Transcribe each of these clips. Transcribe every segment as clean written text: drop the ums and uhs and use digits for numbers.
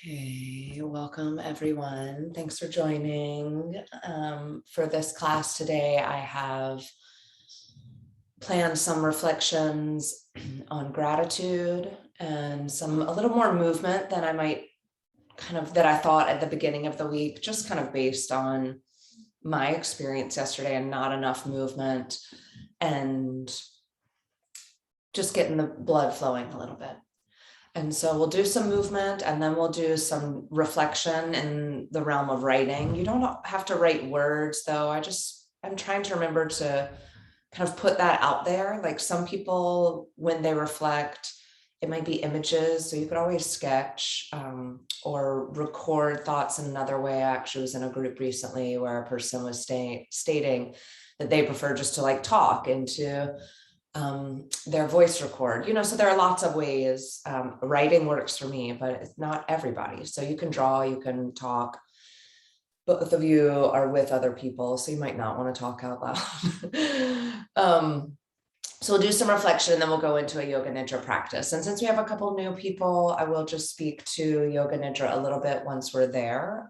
Okay, welcome everyone. Thanks for joining. For this class today, I have planned some reflections on gratitude and a little more movement than I might that I thought at the beginning of the week, just kind of based on my experience yesterday and not enough movement and just getting the blood flowing a little bit. And so we'll do some movement and then we'll do some reflection in the realm of writing. You don't have to write words though. I'm trying to remember to kind of put that out there. Like some people, when they reflect, it might be images. So you could always sketch or record thoughts in another way. I actually was in a group recently where a person was stating that they prefer just to like talk into their voice record, so there are lots of ways. Writing works for me, but it's not everybody. So you can draw, you can talk. Both of you are with other people, so you might not want to talk out loud. So we'll do some reflection and then we'll go into a Yoga Nidra practice. And since we have a couple new people, I will just speak to Yoga Nidra a little bit once we're there,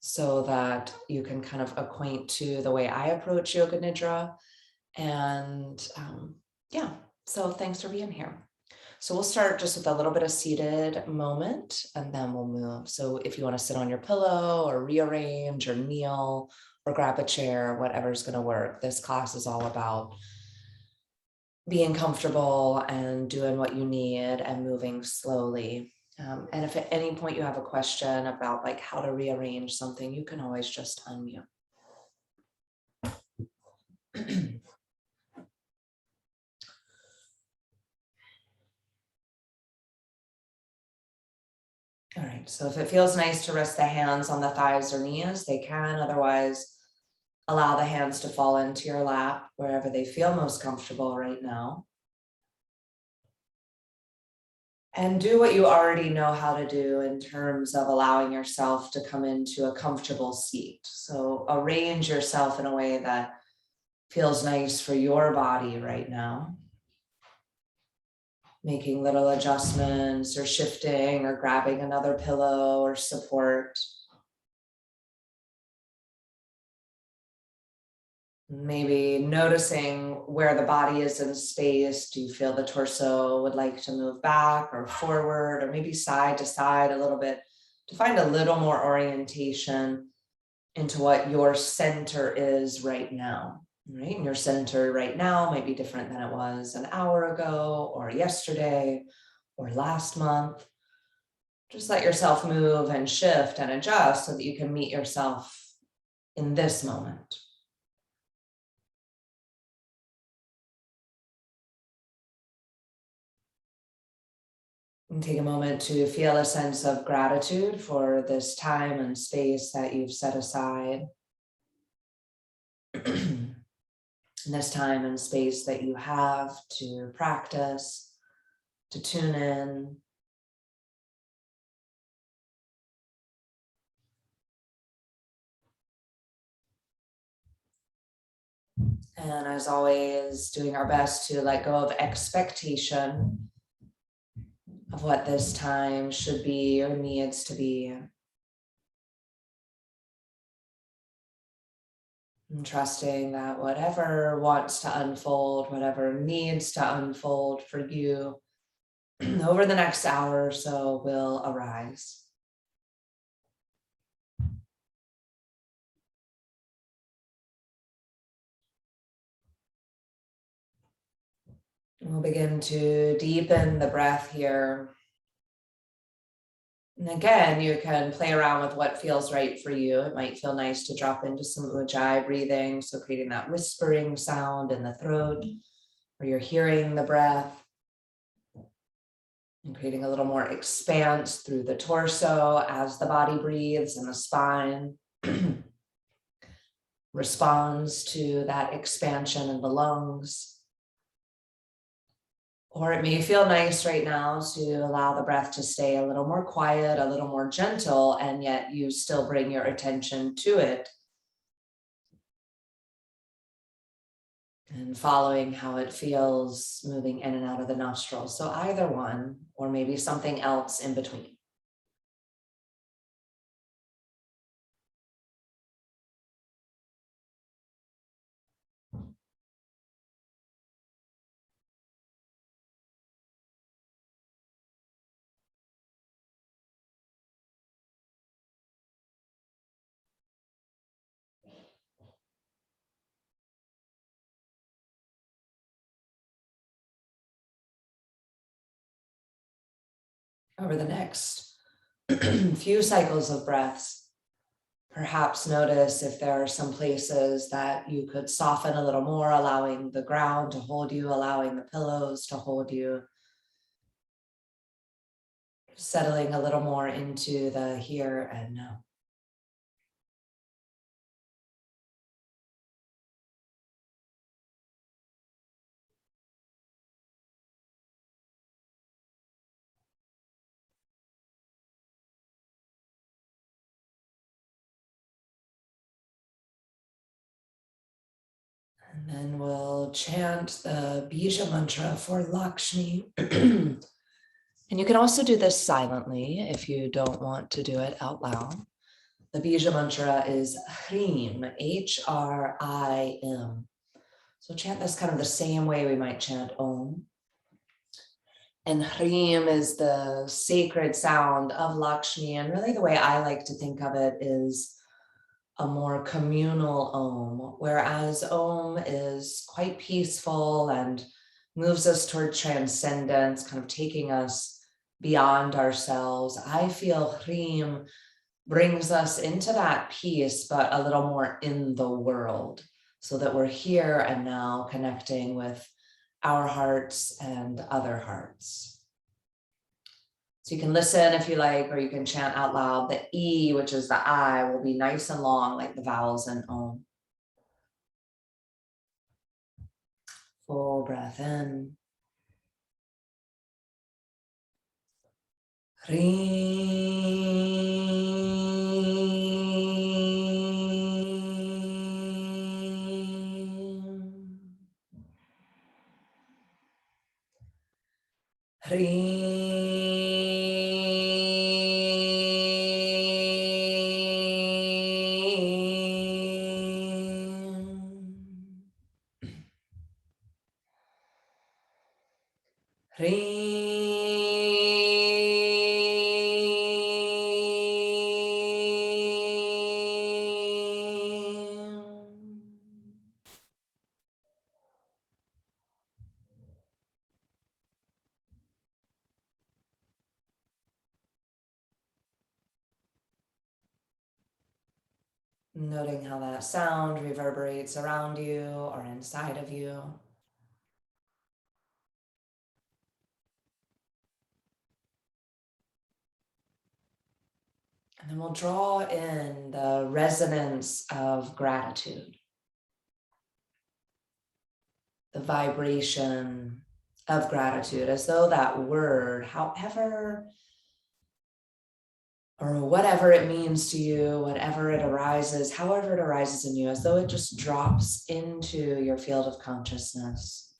so that you can kind of acquaint to the way I approach Yoga Nidra. And yeah, so thanks for being here. So we'll start just with a little bit of seated moment and then we'll move. So if you want to sit on your pillow or rearrange or kneel or grab a chair, whatever's going to work. This class is all about being comfortable and doing what you need and moving slowly. And if at any point you have a question about like how to rearrange something, you can always just unmute. All right, so if it feels nice to rest the hands on the thighs or knees, they can. Otherwise, allow the hands to fall into your lap wherever they feel most comfortable right now. And do what you already know how to do in terms of allowing yourself to come into a comfortable seat. So arrange yourself in a way that feels nice for your body right now. Making little adjustments or shifting or grabbing another pillow or support. Maybe noticing where the body is in space. Do you feel the torso would like to move back or forward or maybe side to side a little bit to find a little more orientation into what your center is right now, right? And your center right now might be different than it was an hour ago or yesterday or last month. Just let yourself move and shift and adjust so that you can meet yourself in this moment. And take a moment to feel a sense of gratitude for this time and space that you've set aside. This time and space that you have to practice, to tune in. And as always, doing our best to let go of expectation of what this time should be or needs to be. And trusting that whatever wants to unfold, whatever needs to unfold for you over the next hour or so will arise. We'll begin to deepen the breath here. And again, you can play around with what feels right for you. It might feel nice to drop into some ujjayi breathing, so creating that whispering sound in the throat, where you're hearing the breath, and creating a little more expanse through the torso as the body breathes and the spine responds to that expansion in the lungs. Or it may feel nice right now to allow the breath to stay a little more quiet, a little more gentle, and yet you still bring your attention to it. And following how it feels moving in and out of the nostrils. So either one, or maybe something else in between. over the next few cycles of breaths. Perhaps notice if there are some places that you could soften a little more, allowing the ground to hold you, allowing the pillows to hold you. Settling a little more into the here and now. And then we'll chant the Bija mantra for Lakshmi. And you can also do this silently if you don't want to do it out loud. The Bija mantra is Hrim, H-R-I-M. So chant this kind of the same way we might chant Om. And Hrim is the sacred sound of Lakshmi. And really the way I like to think of it is a more communal Om, whereas Om is quite peaceful and moves us toward transcendence, kind of taking us beyond ourselves. I feel Hrim brings us into that peace, but a little more in the world, so that we're here and now connecting with our hearts and other hearts. So you can listen if you like, or you can chant out loud. The E, which is the I, will be nice and long like the vowels in Om. Full breath in. Noting how that sound reverberates around you or inside of you. And then we'll draw in the resonance of gratitude, the vibration of gratitude, as though that word, however or whatever it means to you, whatever it arises, however it arises in you, as though it just drops into your field of consciousness.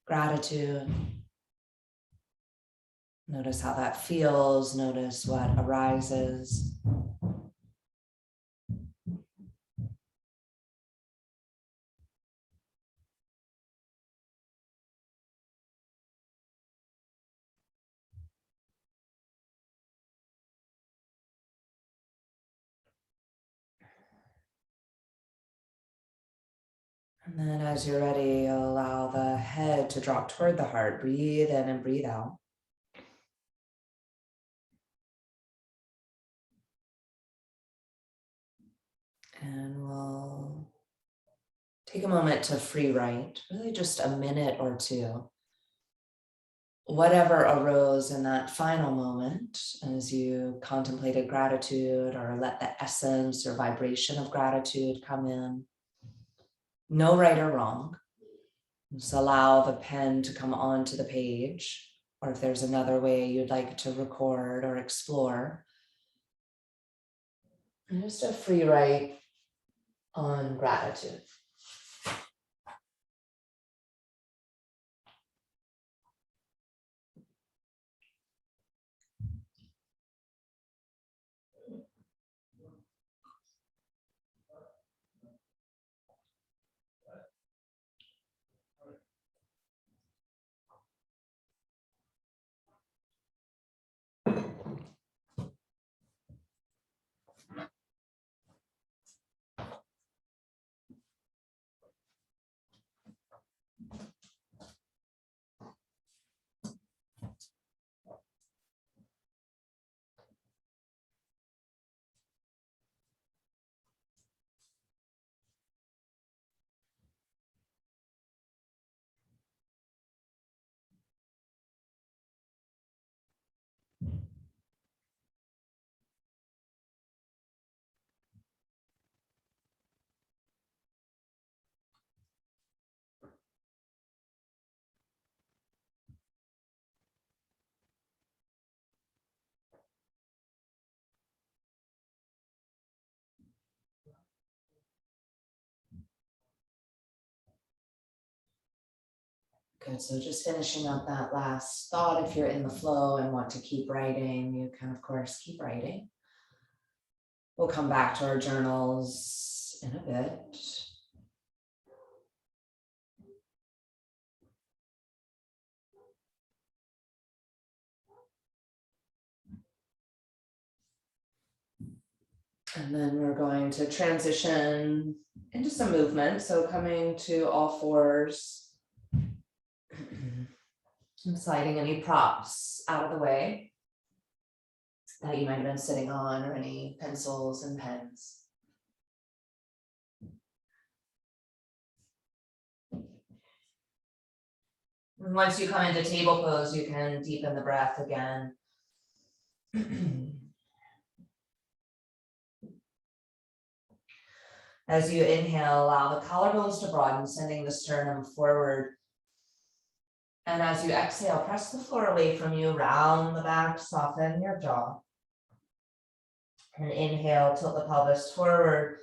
Gratitude. Notice how that feels. Notice what arises. And then as you're ready, allow the head to drop toward the heart. Breathe in and breathe out. And we'll take a moment to free write, really just a minute or two. Whatever arose in that final moment as you contemplated gratitude or let the essence or vibration of gratitude come in. No right or wrong. Just allow the pen to come onto the page, or if there's another way you'd like to record or explore. And just a free write on gratitude. Good, so just finishing up that last thought. If you're in the flow and want to keep writing, you can of course keep writing. We'll come back to our journals in a bit. And then we're going to transition into some movement. So coming to all fours and sliding any props out of the way that you might have been sitting on, or any pencils and pens. And once you come into table pose, you can deepen the breath again. As you inhale, allow the collarbones to broaden, sending the sternum forward. And as you exhale, press the floor away from you, round the back, soften your jaw. And inhale, tilt the pelvis forward,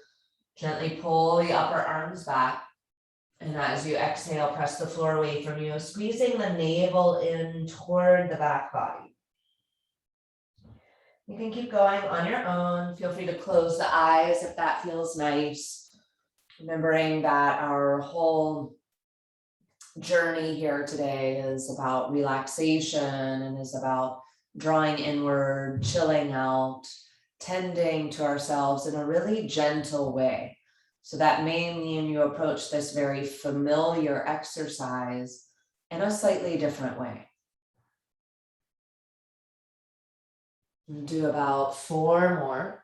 gently pull the upper arms back. And as you exhale, press the floor away from you, squeezing the navel in toward the back body. You can keep going on your own. Feel free to close the eyes if that feels nice. Remembering that our whole journey here today is about relaxation and is about drawing inward, chilling out, tending to ourselves in a really gentle way. So that may mean you approach this very familiar exercise in a slightly different way. Do about 4 more.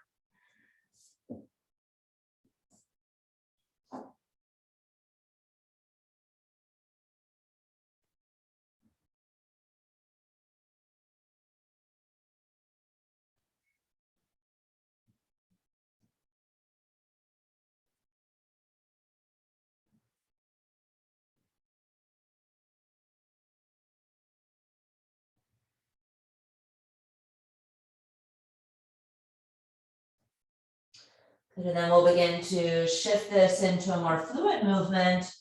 And then we'll begin to shift this into a more fluid movement,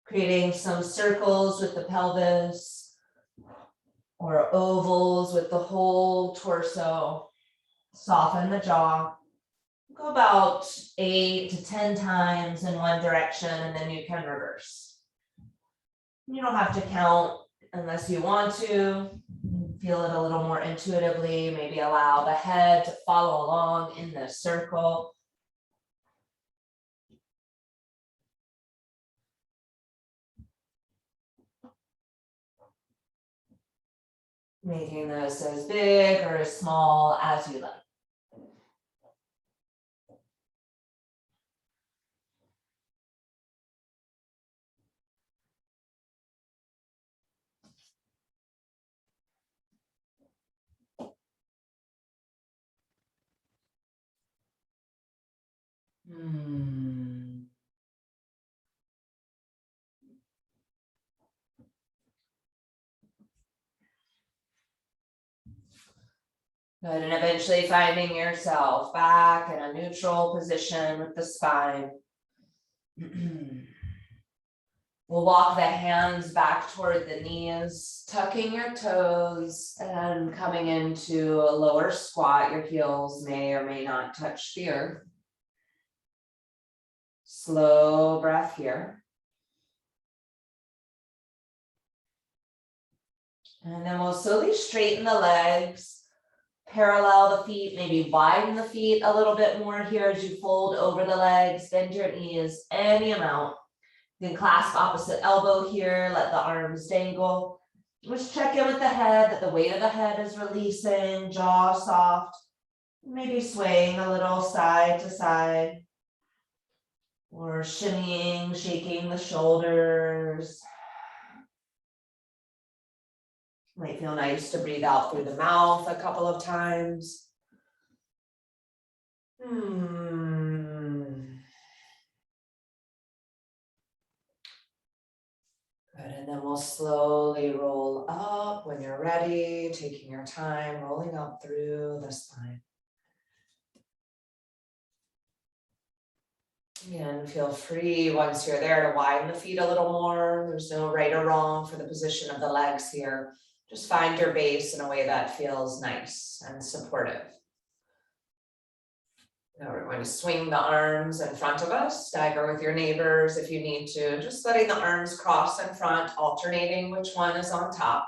creating some circles with the pelvis or ovals with the whole torso. Soften the jaw. Go about 8 to 10 times in one direction, and then you can reverse. You don't have to count unless you want to. Feel it a little more intuitively. Maybe allow the head to follow along in the circle. Making this as big or as small as you like. Good, and eventually finding yourself back in a neutral position with the spine. We'll walk the hands back toward the knees, tucking your toes and coming into a lower squat. Your heels may or may not touch the earth. Slow breath here. And then we'll slowly straighten the legs, parallel the feet, maybe widen the feet a little bit more here as you fold over the legs, bend your knees any amount. You can clasp opposite elbow here, let the arms dangle. Just check in with the head, that the weight of the head is releasing, jaw soft, maybe swaying a little side to side, or shimmying, shaking the shoulders. Might feel nice to breathe out through the mouth a couple of times. Good, and then we'll slowly roll up when you're ready, taking your time, rolling up through the spine. And feel free once you're there to widen the feet a little more. There's no right or wrong for the position of the legs here. Just find your base in a way that feels nice and supportive. Now we're going to swing the arms in front of us, stagger with your neighbors if you need to, just letting the arms cross in front, alternating which one is on top.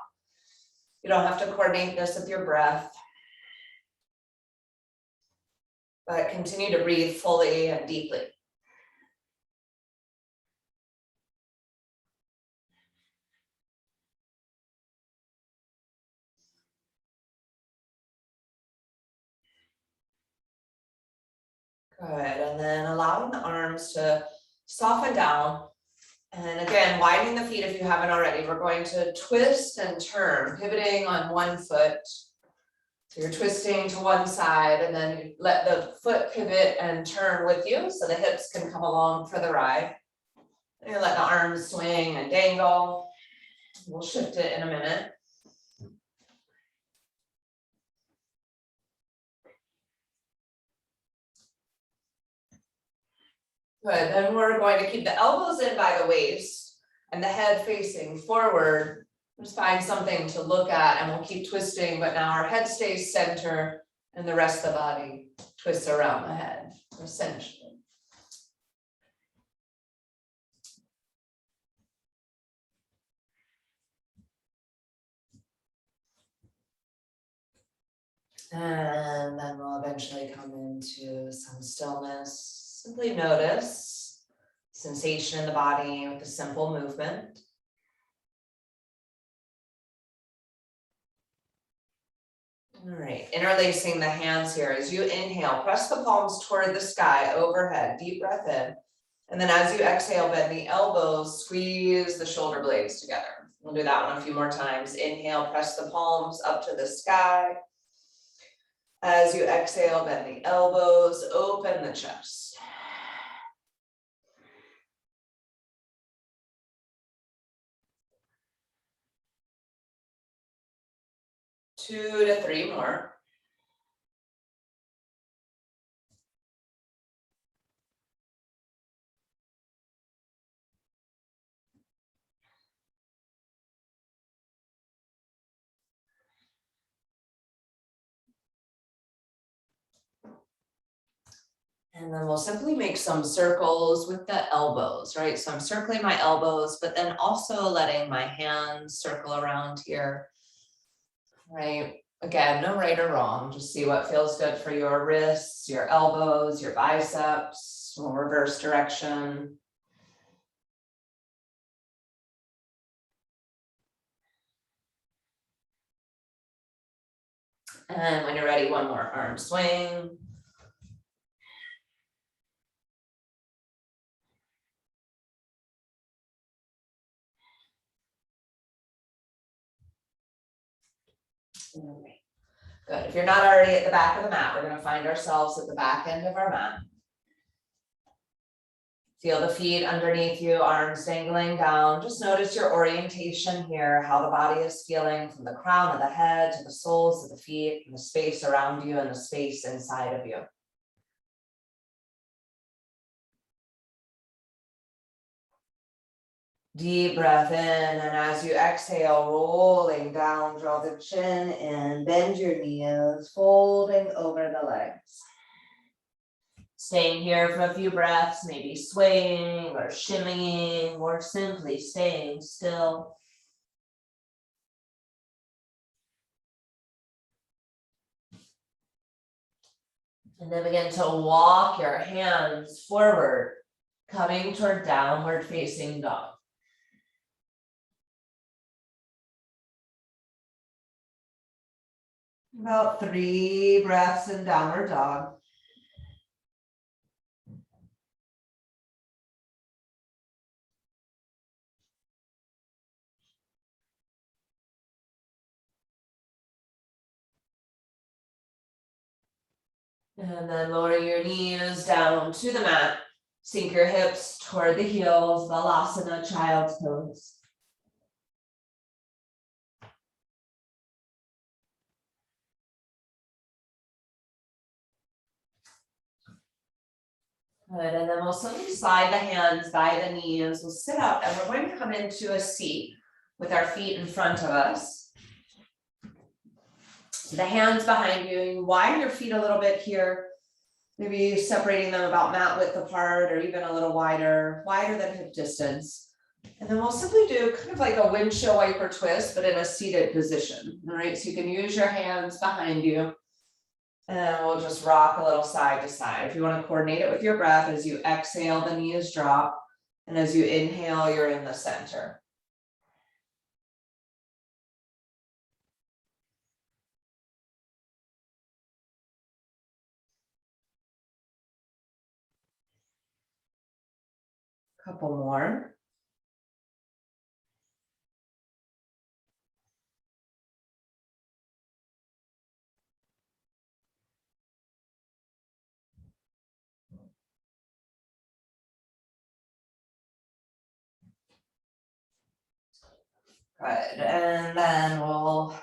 You don't have to coordinate this with your breath, but continue to breathe fully and deeply. Good, and then allowing the arms to soften down. And again, widening the feet if you haven't already. We're going to twist and turn, pivoting on one foot. So you're twisting to one side and then you let the foot pivot and turn with you so the hips can come along for the ride. And you let the arms swing and dangle. We'll shift it in a minute. Good, then we're going to keep the elbows in by the waist and the head facing forward. Just find something to look at and we'll keep twisting, but now our head stays center and the rest of the body twists around the head, essentially. And then we'll eventually come into some stillness. Simply notice sensation in the body with a simple movement. All right, interlacing the hands here. As you inhale, press the palms toward the sky overhead, deep breath in. And then as you exhale, bend the elbows, squeeze the shoulder blades together. We'll do that one a few more times. Inhale, press the palms up to the sky. As you exhale, bend the elbows, open the chest. Two to three more. And then we'll simply make some circles with the elbows, right? So I'm circling my elbows, but then also letting my hands circle around here, right? Again, no right or wrong, just see what feels good for your wrists, your elbows, your biceps. We'll reverse direction. And when you're ready, one more arm swing. Good. If you're not already at the back of the mat, we're going to find ourselves at the back end of our mat. Feel the feet underneath you, arms dangling down. Just notice your orientation here, how the body is feeling from the crown of the head to the soles of the feet, and the space around you and the space inside of you. Deep breath in, and as you exhale, rolling down, draw the chin in, bend your knees, folding over the legs. Staying here for a few breaths, maybe swaying or shimmying, or simply staying still. And then begin to walk your hands forward, coming toward downward facing dog. About 3 breaths in downward dog. And then lower your knees down to the mat. Sink your hips toward the heels, Balasana, child's pose. Good, and then we'll slowly slide the hands by the knees. We'll sit up and we're going to come into a seat with our feet in front of us. So the hands behind you, you widen your feet a little bit here, maybe separating them about mat width apart or even a little wider than hip distance. And then we'll simply do kind of like a windshield wiper twist, but in a seated position. All right, so you can use your hands behind you. And we'll just rock a little side to side. If you want to coordinate it with your breath, as you exhale, the knees drop. And as you inhale, you're in the center. Couple more. Good, and then we'll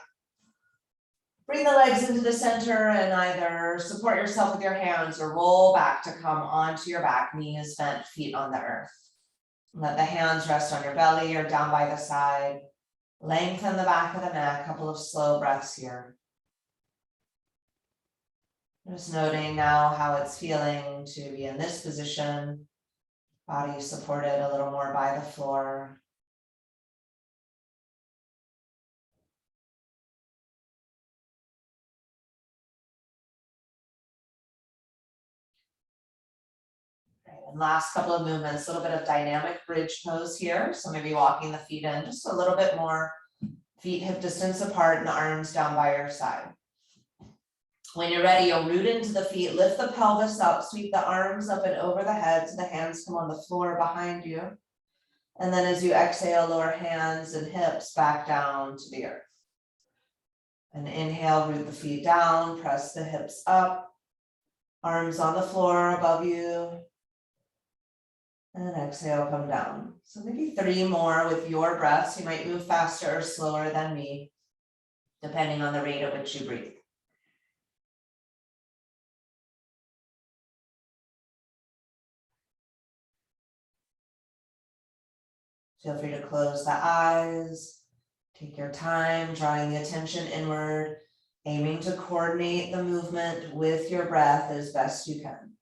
bring the legs into the center and either support yourself with your hands or roll back to come onto your back, knees bent, feet on the earth. Let the hands rest on your belly or down by the side. Lengthen the back of the neck, a couple of slow breaths here. Just noting now how it's feeling to be in this position, body supported a little more by the floor. And last couple of movements, a little bit of dynamic bridge pose here. So maybe walking the feet in just a little bit more, feet hip distance apart and the arms down by your side. When you're ready, you'll root into the feet, lift the pelvis up, sweep the arms up and over the head so the hands come on the floor behind you. And then as you exhale, lower hands and hips back down to the earth. And inhale, root the feet down, press the hips up, arms on the floor above you. And exhale, come down. So maybe 3 more with your breaths. You might move faster or slower than me, depending on the rate at which you breathe. Feel free to close the eyes. Take your time, drawing the attention inward, aiming to coordinate the movement with your breath as best you can.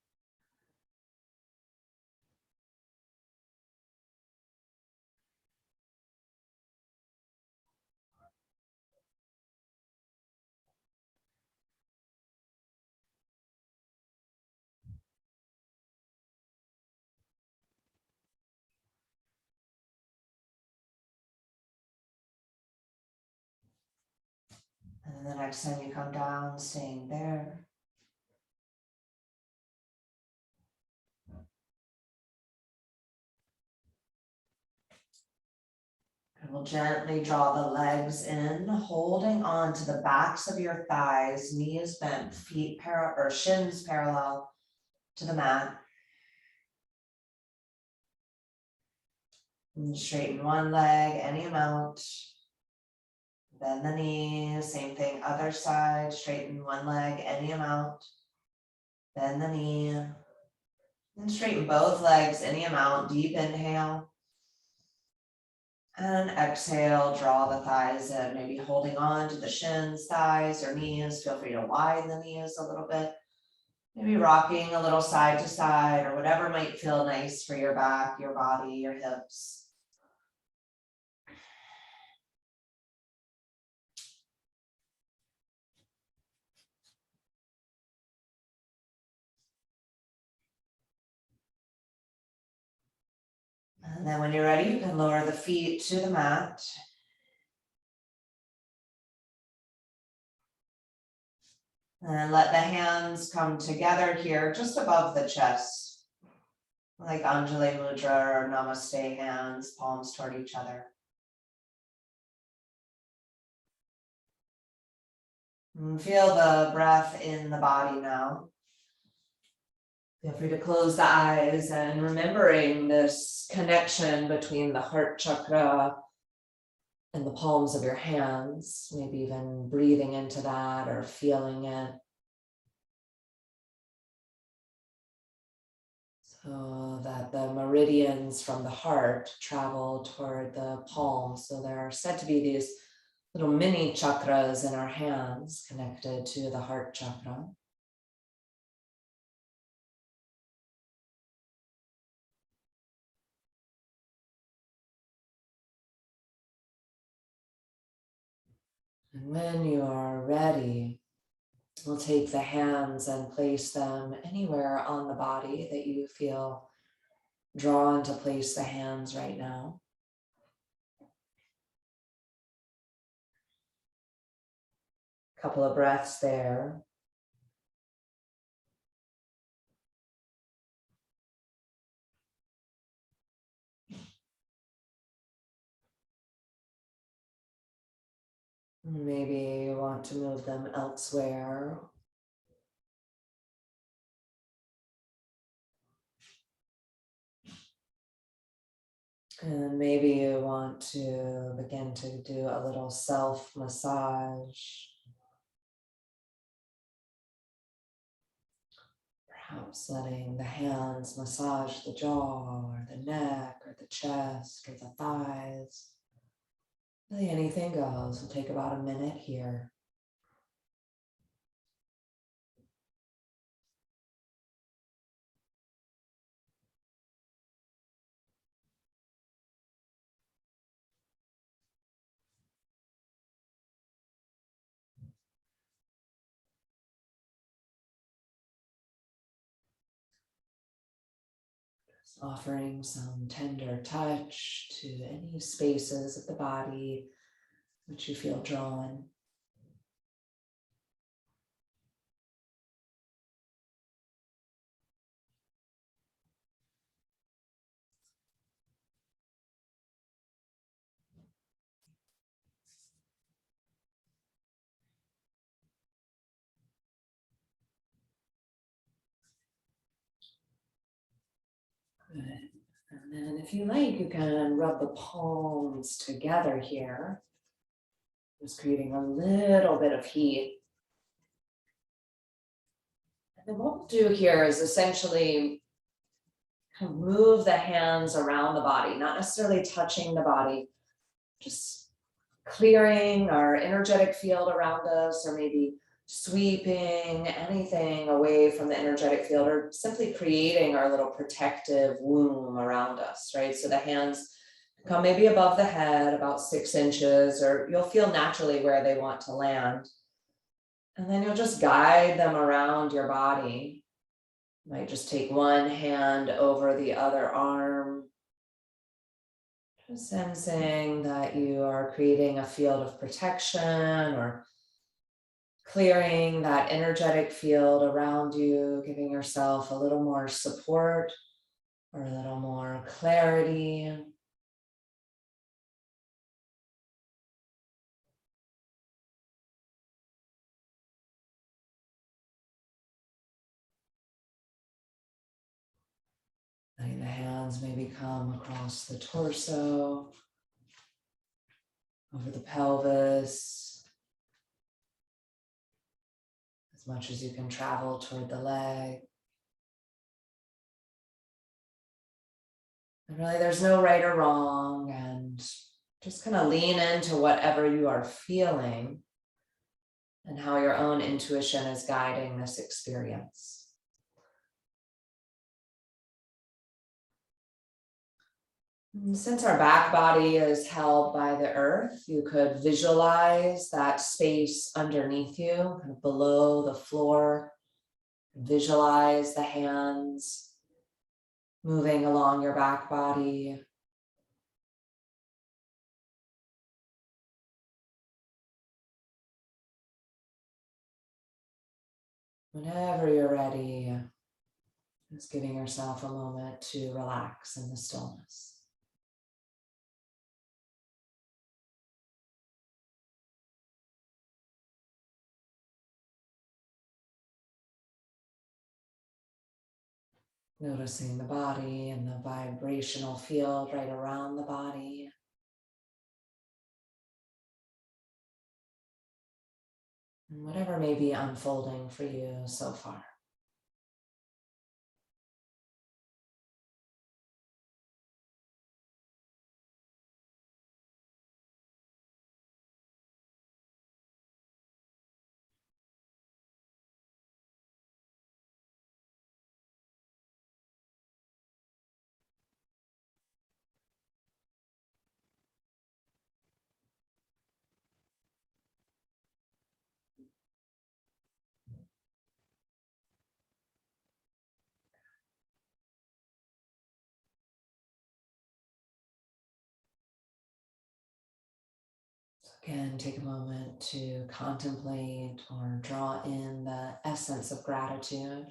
And then the next time you come down, staying there. And we'll gently draw the legs in, holding on to the backs of your thighs, knees bent, feet or shins parallel to the mat. And straighten one leg, any amount. Bend the knees, same thing, other side, straighten one leg, any amount. Bend the knee. And straighten both legs, any amount, deep inhale. And exhale, draw the thighs in, maybe holding on to the shins, thighs, or knees. Feel free to widen the knees a little bit. Maybe rocking a little side to side or whatever might feel nice for your back, your body, your hips. And then when you're ready, you can lower the feet to the mat. And let the hands come together here just above the chest, like Anjali Mudra or Namaste hands, palms toward each other. And feel the breath in the body now. Feel free to close the eyes and remembering this connection between the heart chakra and the palms of your hands, maybe even breathing into that or feeling it. so that the meridians from the heart travel toward the palm. So there are said to be these little mini chakras in our hands connected to the heart chakra. And when you are ready, we'll take the hands and place them anywhere on the body that you feel drawn to place the hands right now. Couple of breaths there. Maybe you want to move them elsewhere. And maybe you want to begin to do a little self-massage. Perhaps letting the hands massage the jaw or the neck or the chest or the thighs. Really anything goes. We'll take about a minute here. Offering some tender touch to any spaces of the body which you feel drawn. Good. And then if you like, you can rub the palms together here, just creating a little bit of heat. And then what we'll do here is essentially kind of move the hands around the body, not necessarily touching the body, just clearing our energetic field around us, or maybe sweeping anything away from the energetic field, or simply creating our little protective womb around us, right? So the hands come maybe above the head, about 6 inches, or you'll feel naturally where they want to land. And then you'll just guide them around your body. You might just take one hand over the other arm, just sensing that you are creating a field of protection or clearing that energetic field around you, giving yourself a little more support or a little more clarity. Letting the hands maybe come across the torso, over the pelvis, as much as you can travel toward the leg. And really, there's no right or wrong, and just kind of lean into whatever you are feeling and how your own intuition is guiding this experience. Since our back body is held by the earth, you could visualize that space underneath you, kind of below the floor. Visualize the hands moving along your back body. Whenever you're ready, just giving yourself a moment to relax in the stillness. Noticing the body and the vibrational field right around the body. And whatever may be unfolding for you so far. Again, take a moment to contemplate or draw in the essence of gratitude.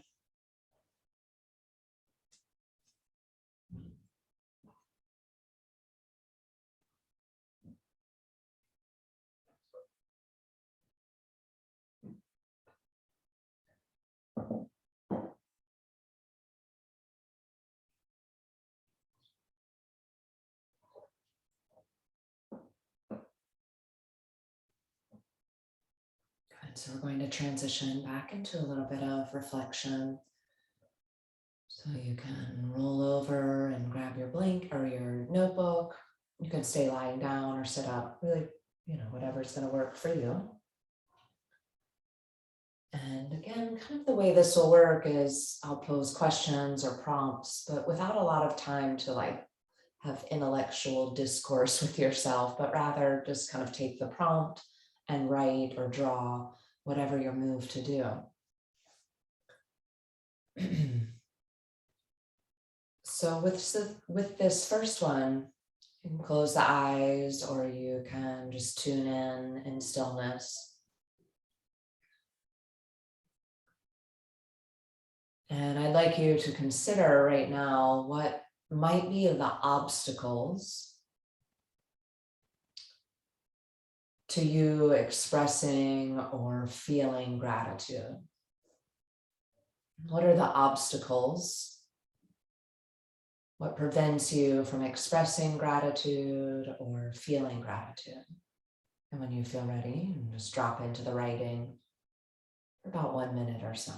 Good. So we're going to transition back into a little bit of reflection. So you can roll over and grab your blank or your notebook. You can stay lying down or sit up, really, whatever's going to work for you. And again, kind of the way this will work is I'll pose questions or prompts, but without a lot of time to have intellectual discourse with yourself, but rather just kind of take the prompt and write or draw whatever you're moved to do. So with this first one, you can close the eyes or you can just tune in stillness. And I'd like you to consider right now what might be the obstacles to you expressing or feeling gratitude. What are the obstacles? What prevents you from expressing gratitude or feeling gratitude? And when you feel ready, just drop into the writing for about 1 minute or so.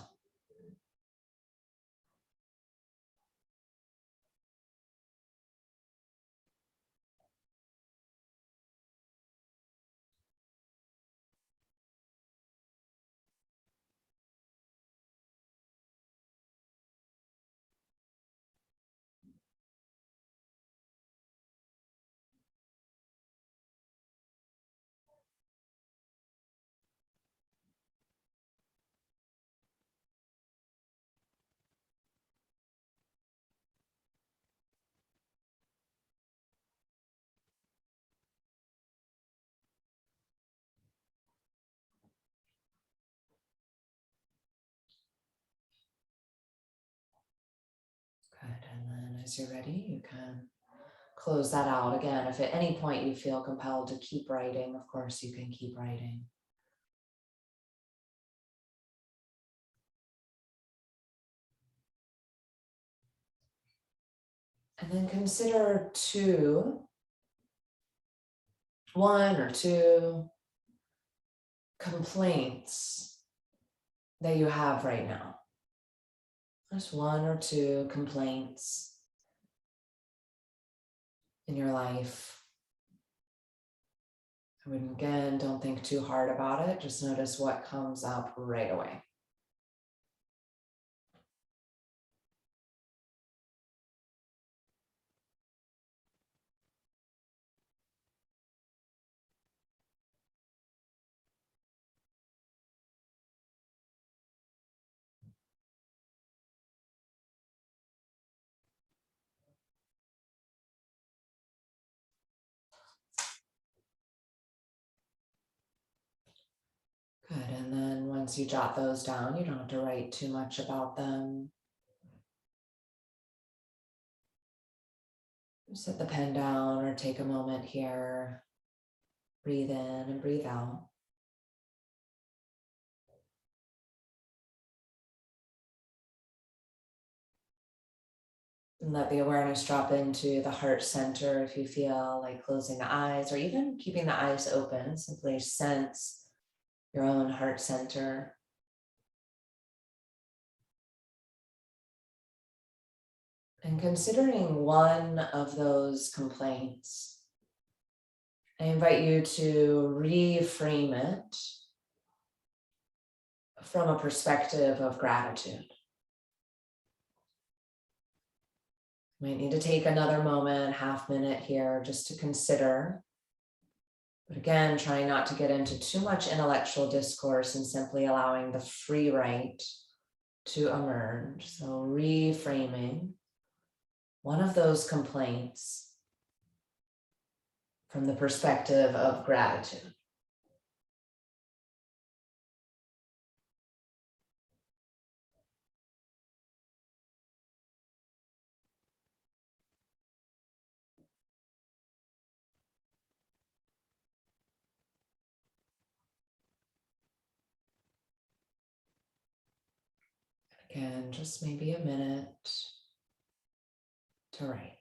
Good, and then as you're ready, you can close that out. Again, if at any point you feel compelled to keep writing, of course you can keep writing. And then consider one or two complaints that you have right now. Just one or two complaints in your life. And again, don't think too hard about it. Just notice what comes up right away. Good, and then once you jot those down, you don't have to write too much about them. Set the pen down or take a moment here. Breathe in and breathe out. And let the awareness drop into the heart center if you feel like closing the eyes or even keeping the eyes open. Simply sense your own heart center. And considering one of those complaints, I invite you to reframe it from a perspective of gratitude. You might need to take another moment, half minute here, just to consider. But again, trying not to get into too much intellectual discourse and simply allowing the free write to emerge. So reframing one of those complaints from the perspective of gratitude. Again, just maybe a minute to write.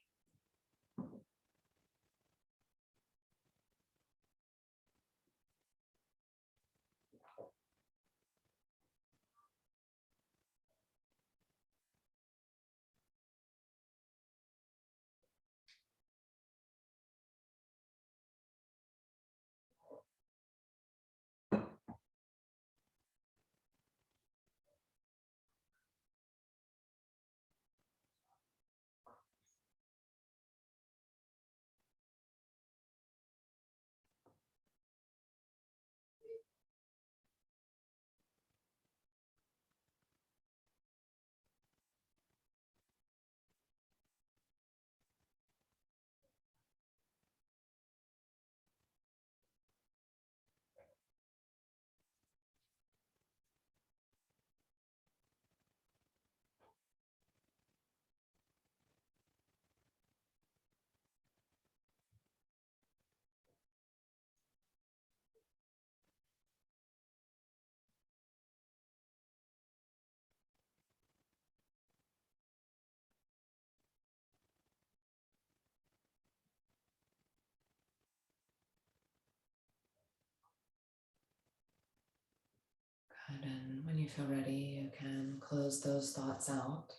Good. And when you feel ready, you can close those thoughts out.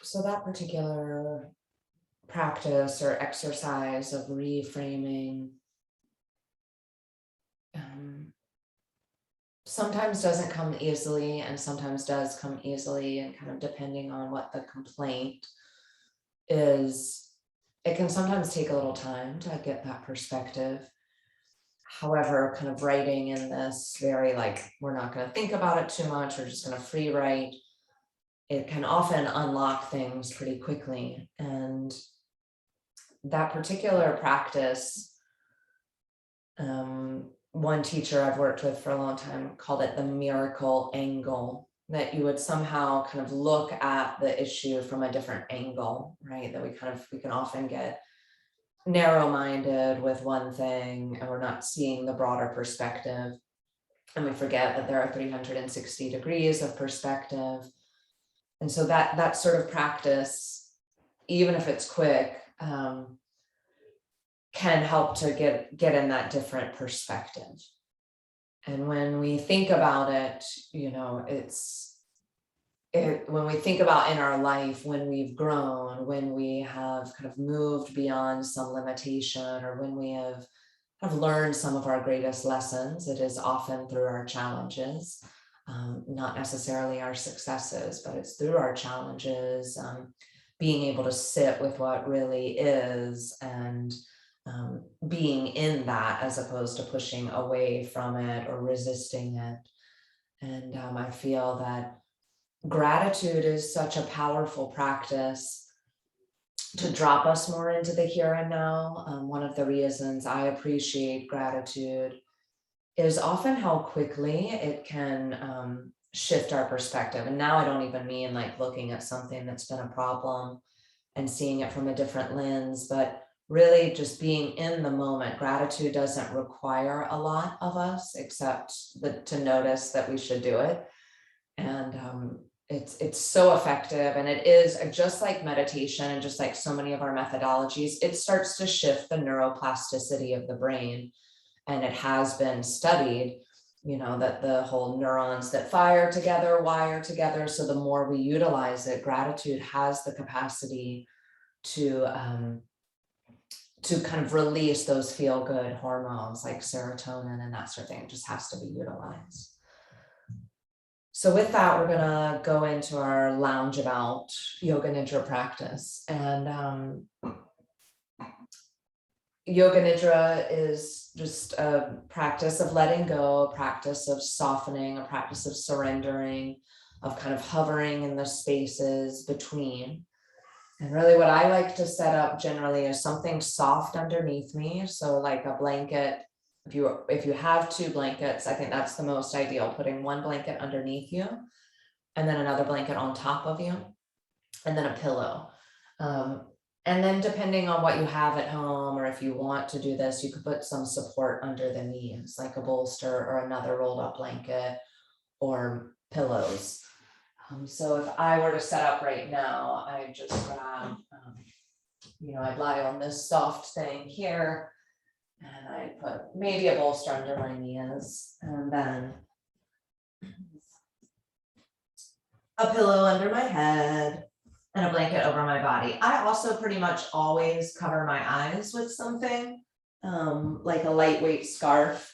So that particular practice or exercise of reframing sometimes doesn't come easily and sometimes does come easily, and kind of depending on what the complaint is, it can sometimes take a little time to get that perspective. However, kind of writing in this very like, we're not going to think about it too much, we're just going to free write, it can often unlock things pretty quickly. And that particular practice, one teacher I've worked with for a long time called it the miracle angle, that you would somehow kind of look at the issue from a different angle, right? That we can often get narrow-minded with one thing and we're not seeing the broader perspective. And we forget that there are 360 degrees of perspective. And so that sort of practice, even if it's quick, can help to get in that different perspective. And when we think about it, you know, when we think about in our life, when we've grown, when we have kind of moved beyond some limitation, or when we have learned some of our greatest lessons, it is often through our challenges, not necessarily our successes, but it's through our challenges, being able to sit with what really is, and being in that as opposed to pushing away from it or resisting it. And I feel that gratitude is such a powerful practice to drop us more into the here and now. One of the reasons I appreciate gratitude is often how quickly it can shift our perspective. And now I don't even mean like looking at something that's been a problem and seeing it from a different lens, but really just being in the moment. Gratitude doesn't require a lot of us except to notice that we should do it. And it's so effective. And it is just like meditation, and just like so many of our methodologies, it starts to shift the neuroplasticity of the brain. And it has been studied, you know, that the whole neurons that fire together wire together. So the more we utilize it, gratitude has the capacity to kind of release those feel-good hormones like serotonin and that sort of thing. It just has to be utilized. So with that, we're gonna go into our lounge about yoga nidra practice. And yoga nidra is just a practice of letting go, a practice of softening, a practice of surrendering, of kind of hovering in the spaces between. And really what I like to set up generally is something soft underneath me. So like a blanket, if you have two blankets, I think that's the most ideal, putting one blanket underneath you and then another blanket on top of you. and then a pillow. And then depending on what you have at home, or if you want to do this, you could put some support under the knees, like a bolster or another rolled up blanket or pillows. So if I were to set up right now, I just grab, I'd lie on this soft thing here, and I put maybe a bolster under my knees, and then a pillow under my head, and a blanket over my body. I also pretty much always cover my eyes with something, like a lightweight scarf.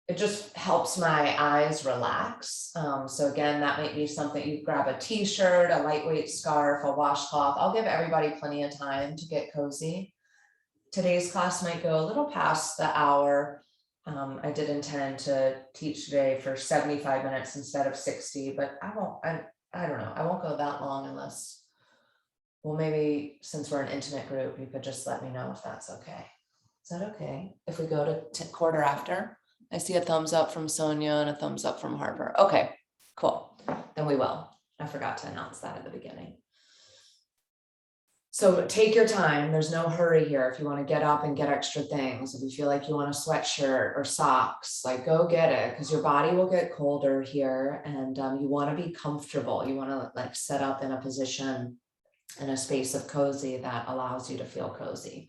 It just helps my eyes relax. So again, that might be something. You grab a t-shirt, a lightweight scarf, a washcloth. I'll give everybody plenty of time to get cozy. Today's class might go a little past the hour. I did intend to teach today for 75 minutes instead of 60, but I don't know. I won't go that long unless, well, maybe since we're an intimate group, you could just let me know if that's okay. Is that okay? If we go to quarter after? I see a thumbs up from Sonia and a thumbs up from Harper. Okay, cool. Then we will. I forgot to announce that at the beginning. So take your time. There's no hurry here. If you want to get up and get extra things, if you feel like you want a sweatshirt or socks, like go get it, because your body will get colder here, and you want to be comfortable. You want to like set up in a position in a space of cozy that allows you to feel cozy.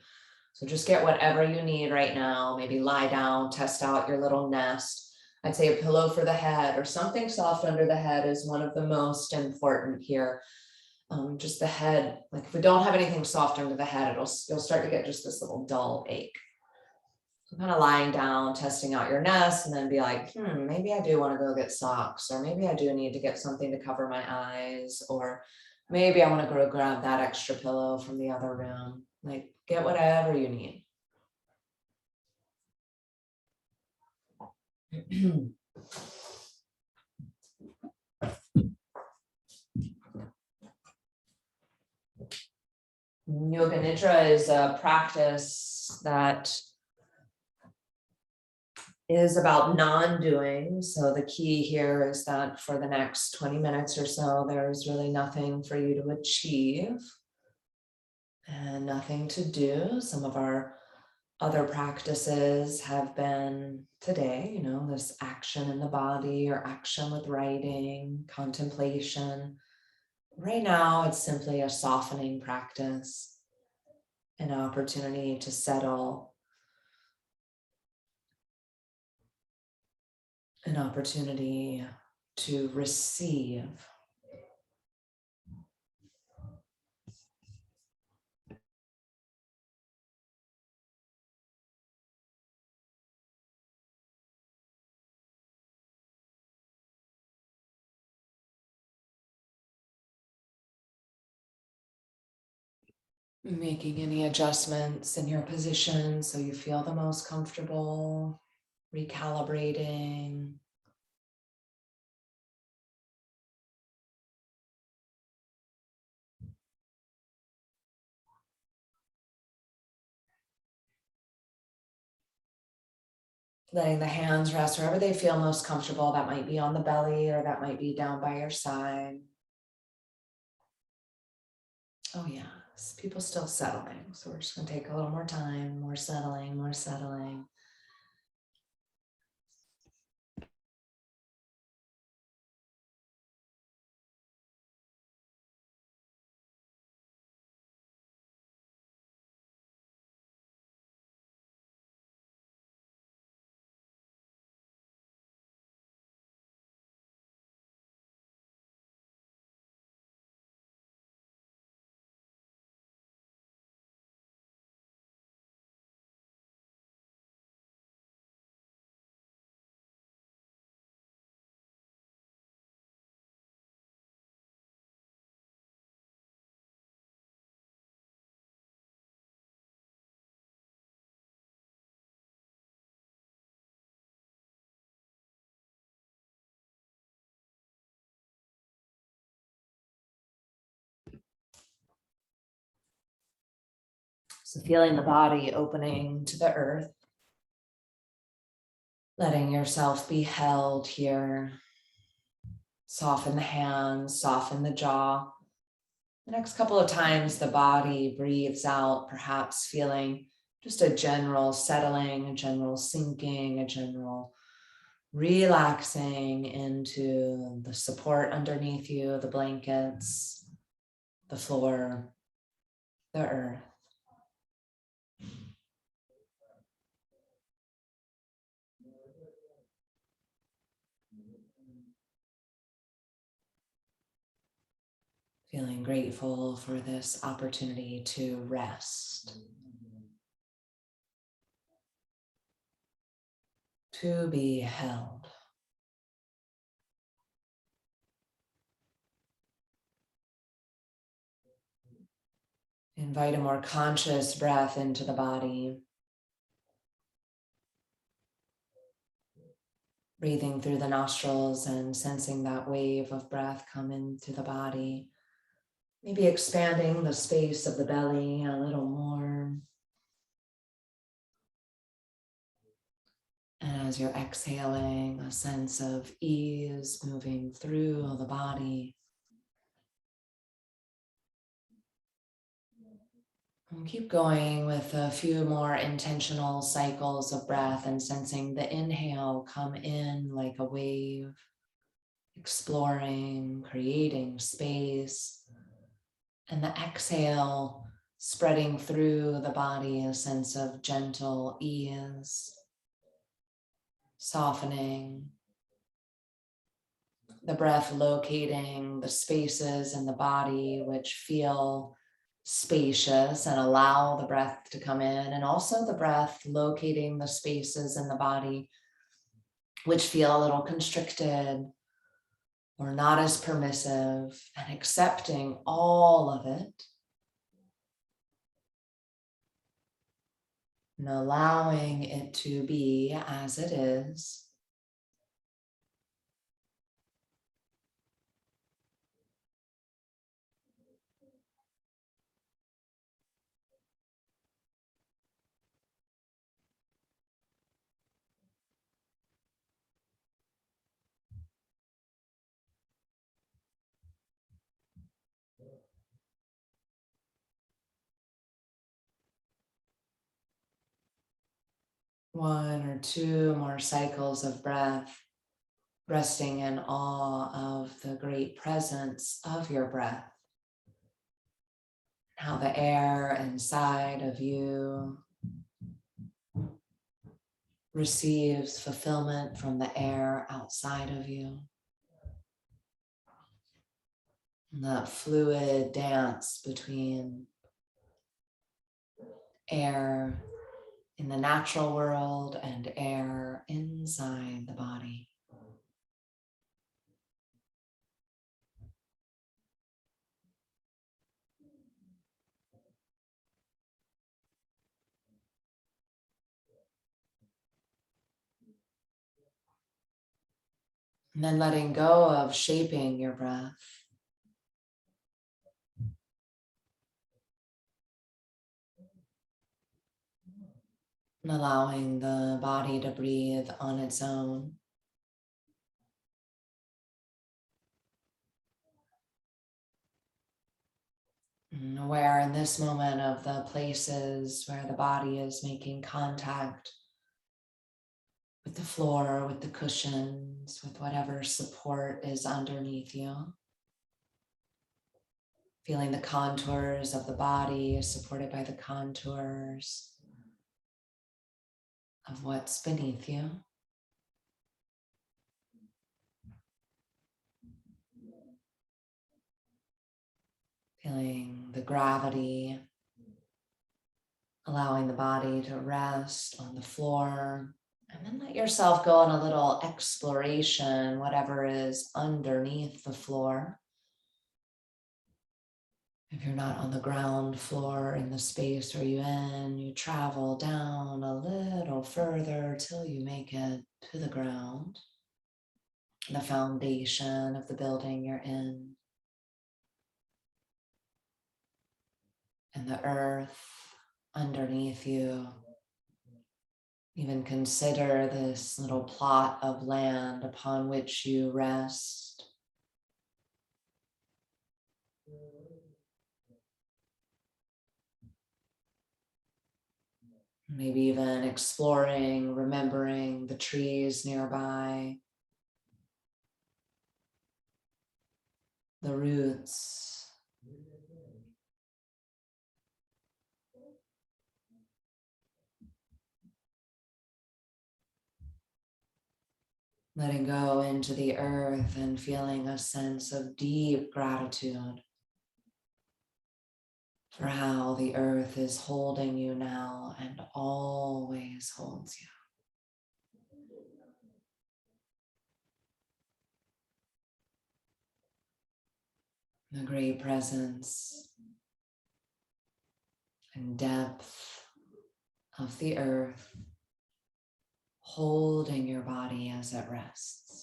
So just get whatever you need right now. Maybe lie down, test out your little nest. I'd say a pillow for the head or something soft under the head is one of the most important here. Just the head, like if we don't have anything soft under the head, you'll start to get just this little dull ache. So kind of lying down, testing out your nest, and then be like, maybe I do want to go get socks, or maybe I do need to get something to cover my eyes, or maybe I want to go grab that extra pillow from the other room. Like get whatever you need. Yoga Nidra is a practice that is about non-doing. So the key here is that for the next 20 minutes or so, there's really nothing for you to achieve and nothing to do. Some of our other practices have been today, this action in the body or action with writing, contemplation. Right now, it's simply a softening practice, an opportunity to settle, an opportunity to receive. Making any adjustments in your position so you feel the most comfortable, recalibrating. Letting the hands rest wherever they feel most comfortable. That might be on the belly, or that might be down by your side. Oh yeah, people still settling. So we're just going to take a little more time, more settling, more settling. So feeling the body opening to the earth, letting yourself be held here. Soften the hands, soften the jaw. The next couple of times the body breathes out, perhaps feeling just a general settling, a general sinking, a general relaxing into the support underneath you, the blankets, the floor, the earth. Feeling grateful for this opportunity to rest, to be held. Invite a more conscious breath into the body. Breathing through the nostrils and sensing that wave of breath come into the body. Maybe expanding the space of the belly a little more. And as you're exhaling, a sense of ease moving through the body. And keep going with a few more intentional cycles of breath and sensing the inhale come in like a wave, exploring, creating space. And the exhale spreading through the body, a sense of gentle ease, softening. The breath locating the spaces in the body which feel spacious and allow the breath to come in, and also the breath locating the spaces in the body which feel a little constricted or not as permissive, and accepting all of it and allowing it to be as it is. One or two more cycles of breath, resting in awe of the great presence of your breath. How the air inside of you receives fulfillment from the air outside of you. And that fluid dance between air in the natural world and air inside the body. And then letting go of shaping your breath. And allowing the body to breathe on its own. And aware in this moment of the places where the body is making contact with the floor, with the cushions, with whatever support is underneath you. Feeling the contours of the body supported by the contours of what's beneath you. Feeling the gravity, allowing the body to rest on the floor. And then let yourself go on a little exploration, whatever is underneath the floor. If you're not on the ground floor in the space where you're in, you travel down a little further till you make it to the ground, the foundation of the building you're in, and the earth underneath you. Even consider this little plot of land upon which you rest. Maybe even exploring, remembering the trees nearby, the roots, letting go into the earth and feeling a sense of deep gratitude for how the earth is holding you now and always holds you. The great presence and depth of the earth holding your body as it rests.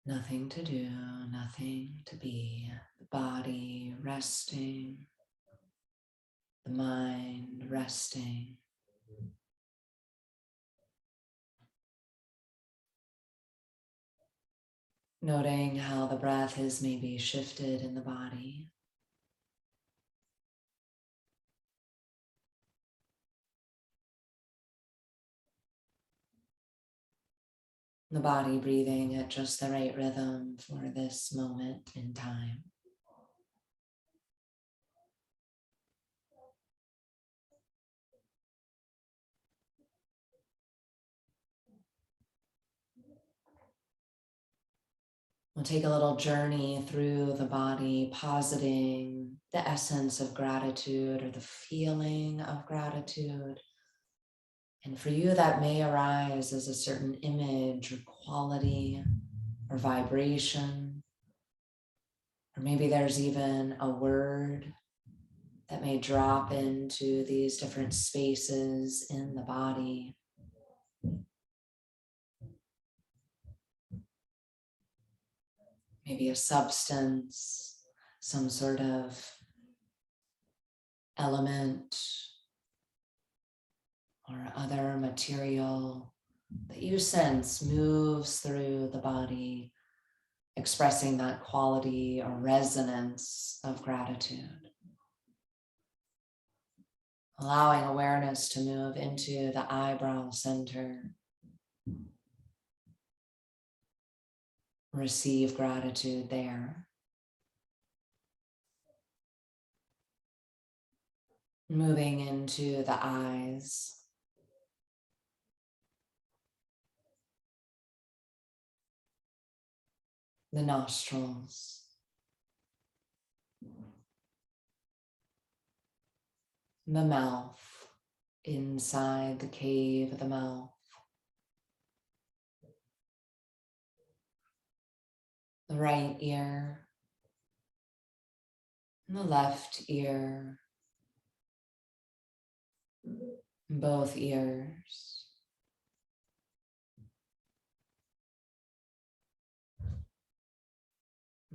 Nothing to do, nothing to be. The body resting, the mind resting. Noting how the breath is maybe shifted in the body. The body breathing at just the right rhythm for this moment in time. We'll take a little journey through the body, positing the essence of gratitude or the feeling of gratitude. And for you, that may arise as a certain image or quality or vibration, or maybe there's even a word that may drop into these different spaces in the body. Maybe a substance, some sort of element or other material that you sense moves through the body, expressing that quality or resonance of gratitude. Allowing awareness to move into the eyebrow center. Receive gratitude there. Moving into the eyes. The nostrils. The mouth. Inside the cave of the mouth. The right ear. And the left ear. Both ears.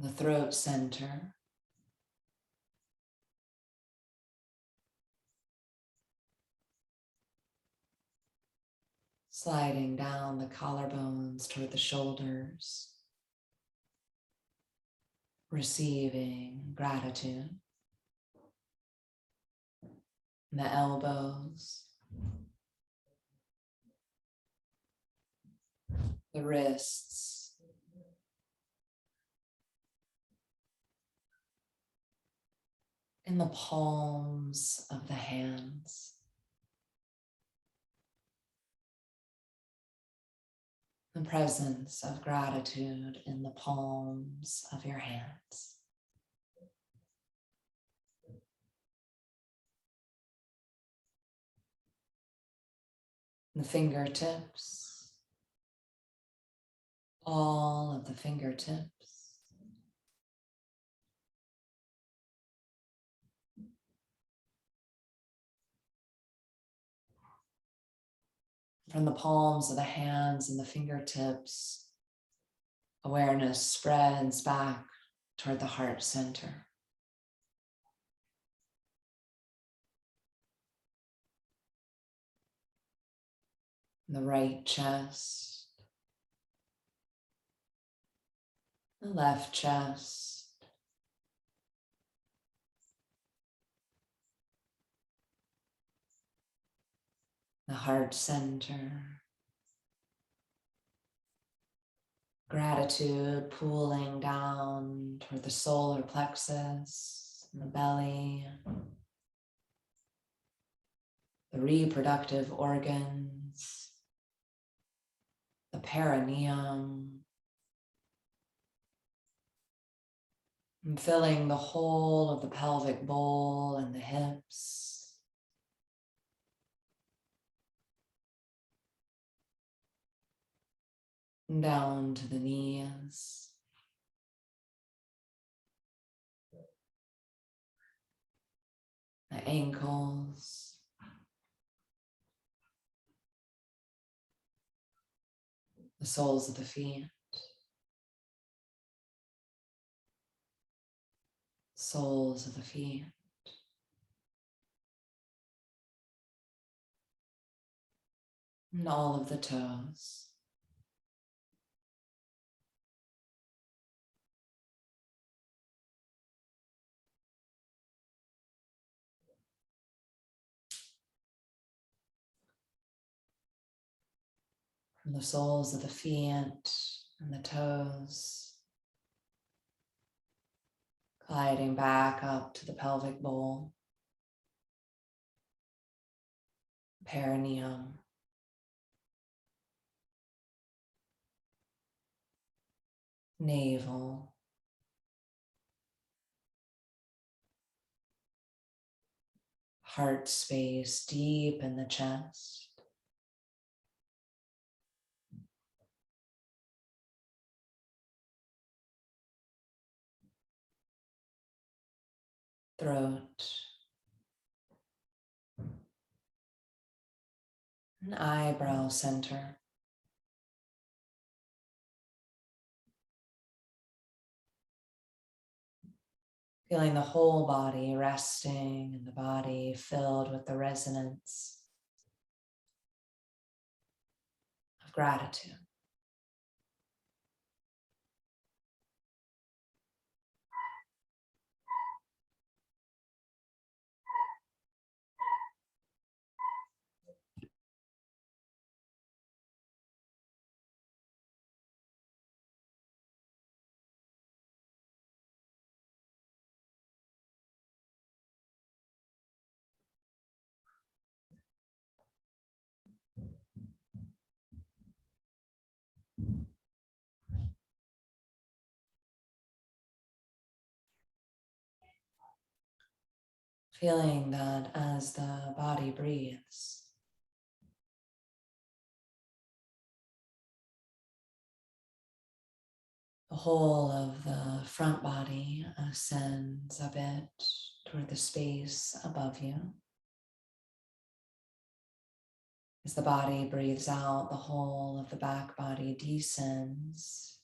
The throat center. Sliding down the collarbones toward the shoulders. Receiving gratitude. The elbows. The wrists. In the palms of the hands. The presence of gratitude in the palms of your hands. The fingertips, all of the fingertips. From the palms of the hands and the fingertips, awareness spreads back toward the heart center. The right chest, the left chest, the heart center. Gratitude pooling down toward the solar plexus and the belly, the reproductive organs, the perineum, and filling the whole of the pelvic bowl and the hips. And down to the knees. The ankles. The soles of the feet. Soles of the feet. And all of the toes. From the soles of the feet and the toes, gliding back up to the pelvic bowl, perineum, navel, heart space deep in the chest. Throat, an eyebrow center. Feeling the whole body resting and the body filled with the resonance of gratitude. Feeling that as the body breathes, the whole of the front body ascends a bit toward the space above you. As the body breathes out, the whole of the back body descends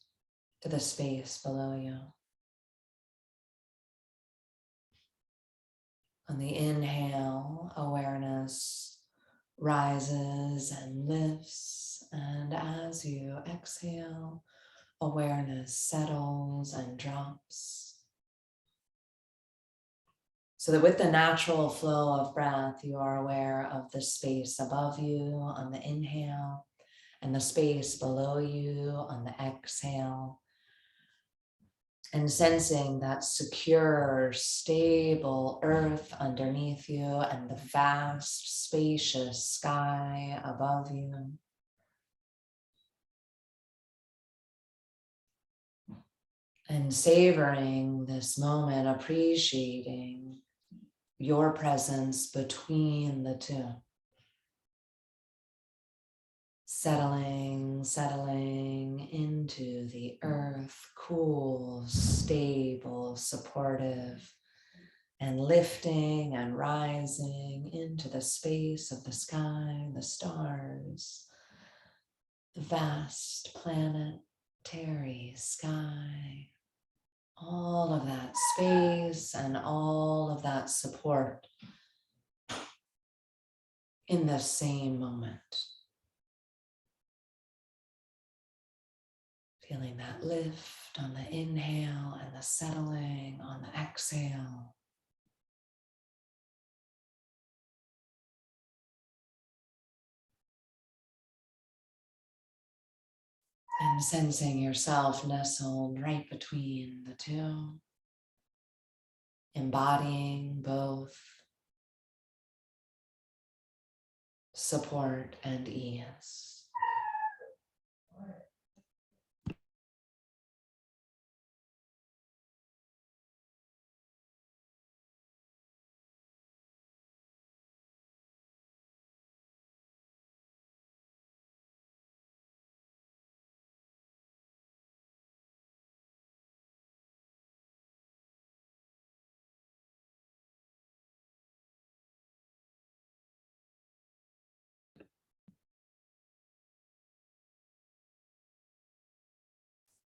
to the space below you. On the inhale, awareness rises and lifts, and as you exhale, awareness settles and drops. So that with the natural flow of breath, you are aware of the space above you on the inhale and the space below you on the exhale. And sensing that secure, stable earth underneath you and the vast, spacious sky above you. And savoring this moment, appreciating your presence between the two. Settling into the earth, cool, stable, supportive, and lifting and rising into the space of the sky, the stars, the vast planetary sky, all of that space and all of that support in the same moment. Feeling that lift on the inhale and the settling on the exhale. And sensing yourself nestled right between the two, embodying both support and ease.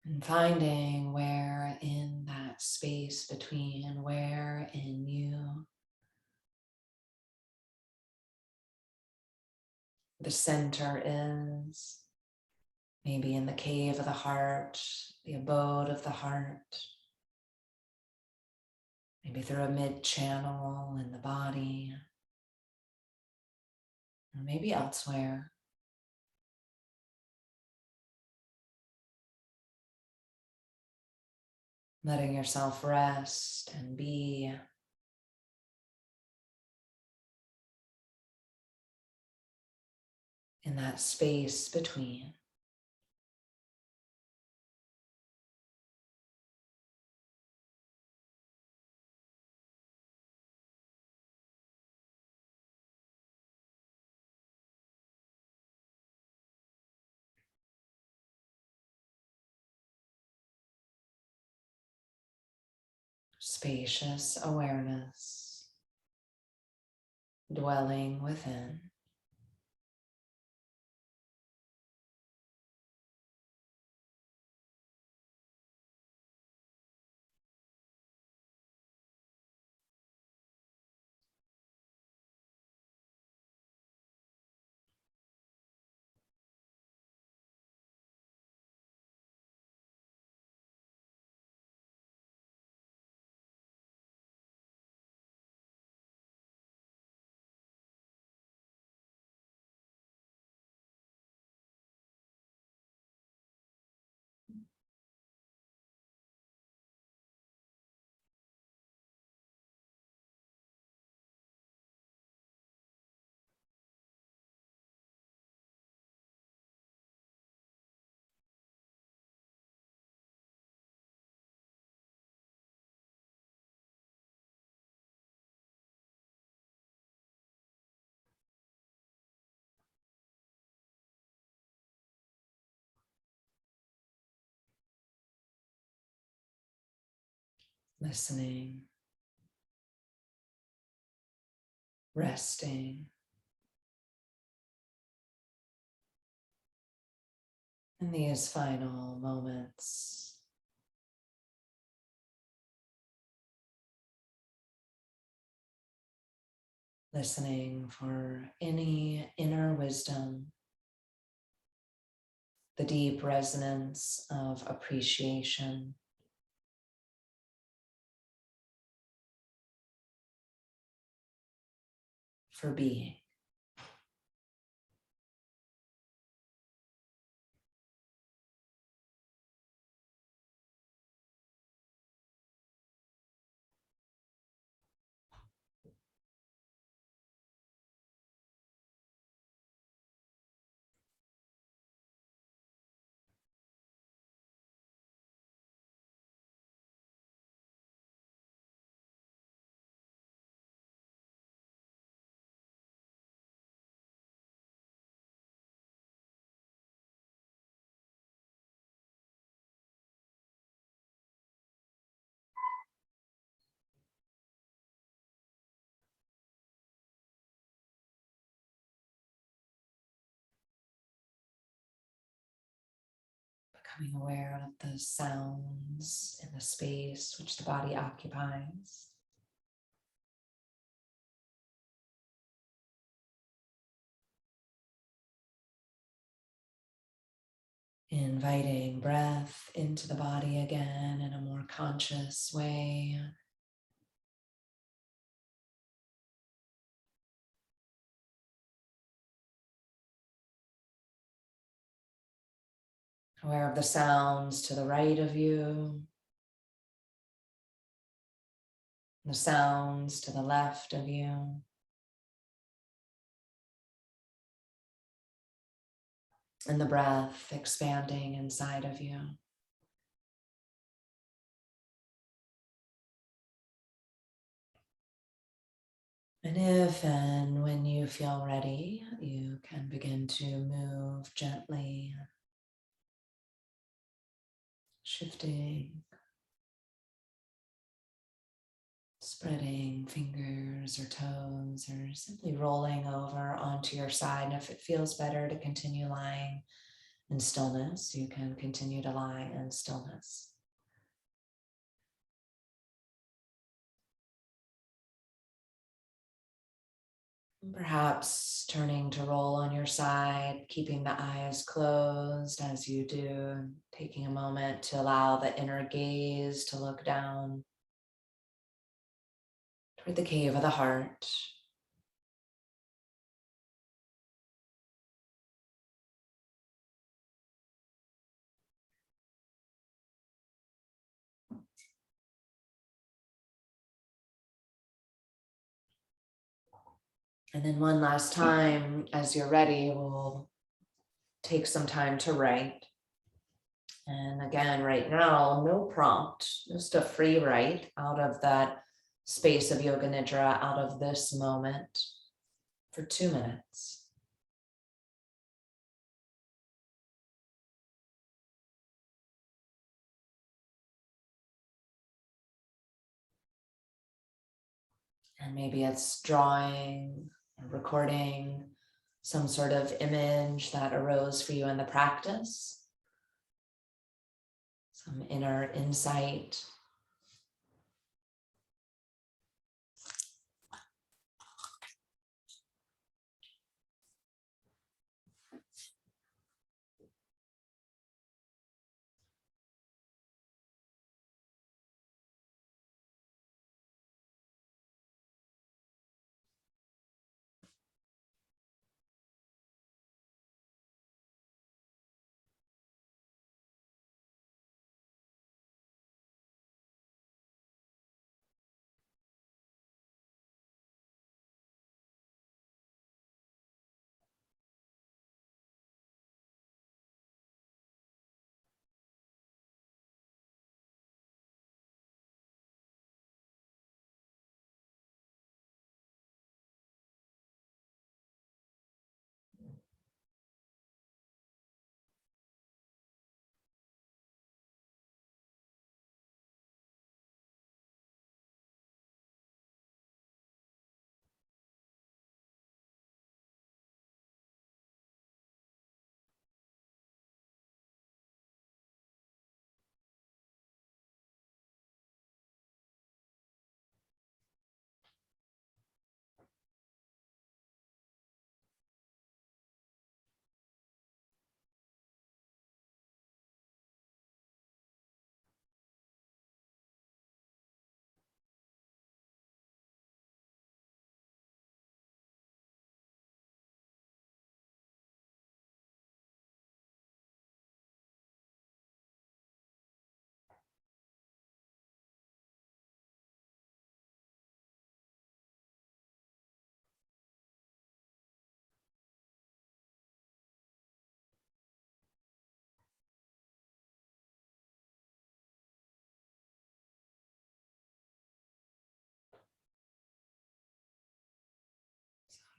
And finding where in that space between, where in you the center is, maybe in the cave of the heart, the abode of the heart, maybe through a mid-channel in the body, or maybe elsewhere. Letting yourself rest and be in that space between. Spacious awareness, dwelling within. Listening, resting, in these final moments. Listening for any inner wisdom, the deep resonance of appreciation, for being. Becoming aware of the sounds in the space which the body occupies. Inviting breath into the body again in a more conscious way. Aware of the sounds to the right of you, the sounds to the left of you. And the breath expanding inside of you. And if and when you feel ready, you can begin to move gently, shifting, spreading fingers or toes, or simply rolling over onto your side. And if it feels better to continue lying in stillness, you can continue to lie in stillness. Perhaps turning to roll on your side, keeping the eyes closed as you do, taking a moment to allow the inner gaze to look down toward the cave of the heart. And then one last time, as you're ready, we'll take some time to write. And again, right now, no prompt, just a free write out of that space of Yoga Nidra, out of this moment for 2 minutes. And maybe it's drawing, or recording some sort of image that arose for you in the practice, some inner insight.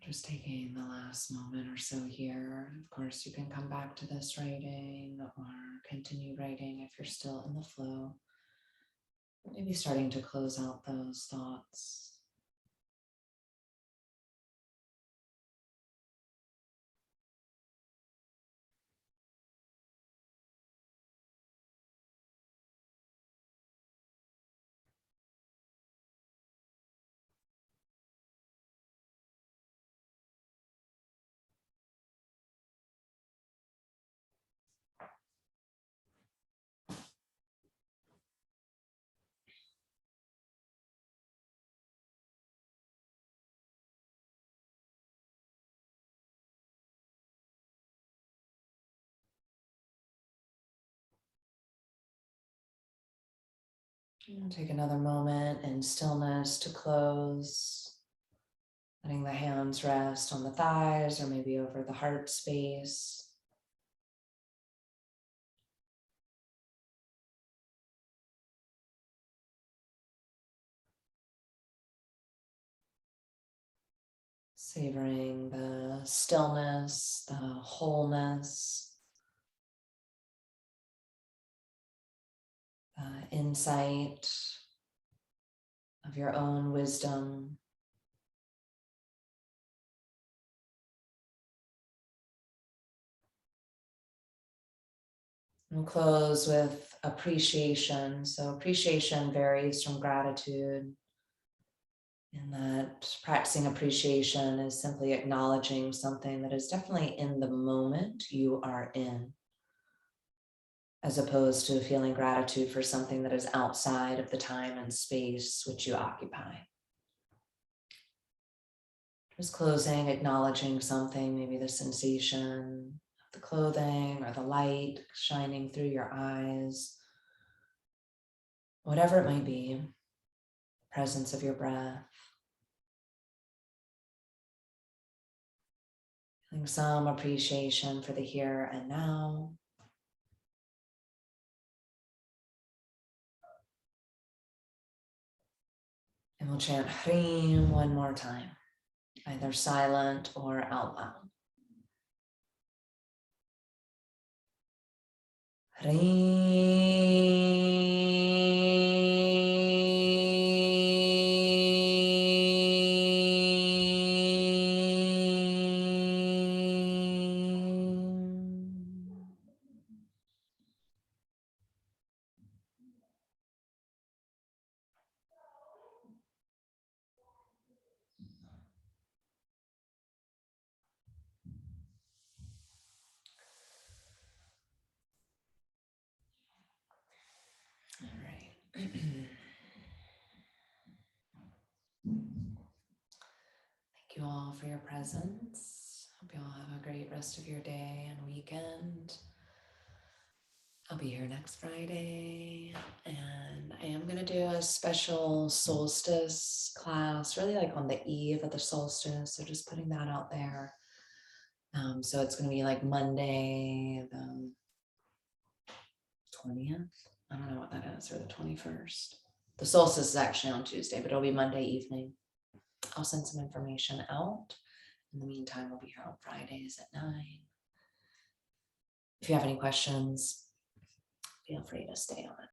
Just taking the last moment or so here. Of course, you can come back to this writing or continue writing if you're still in the flow. Maybe starting to close out those thoughts. Take another moment in stillness to close, letting the hands rest on the thighs or maybe over the heart space. Savoring the stillness, the wholeness, the insight of your own wisdom. We'll close with appreciation. So appreciation varies from gratitude, in that practicing appreciation is simply acknowledging something that is definitely in the moment you are in, as opposed to feeling gratitude for something that is outside of the time and space which you occupy. Just closing, acknowledging something, maybe the sensation of the clothing or the light shining through your eyes, whatever it might be, the presence of your breath. Feeling some appreciation for the here and now. And we'll chant Hreem one more time, either silent or out loud. All right. Thank you all for your presence. Hope you all have a great rest of your day and weekend. I'll be here next Friday, and I am going to do a special solstice class, really like on the eve of the solstice. So just putting that out there. So it's going to be like Monday, the 20th. I don't know what that is, or the 21st. The solstice is actually on Tuesday, but it'll be Monday evening. I'll send some information out. In the meantime, we'll be here on Fridays at 9. If you have any questions, feel free to stay on.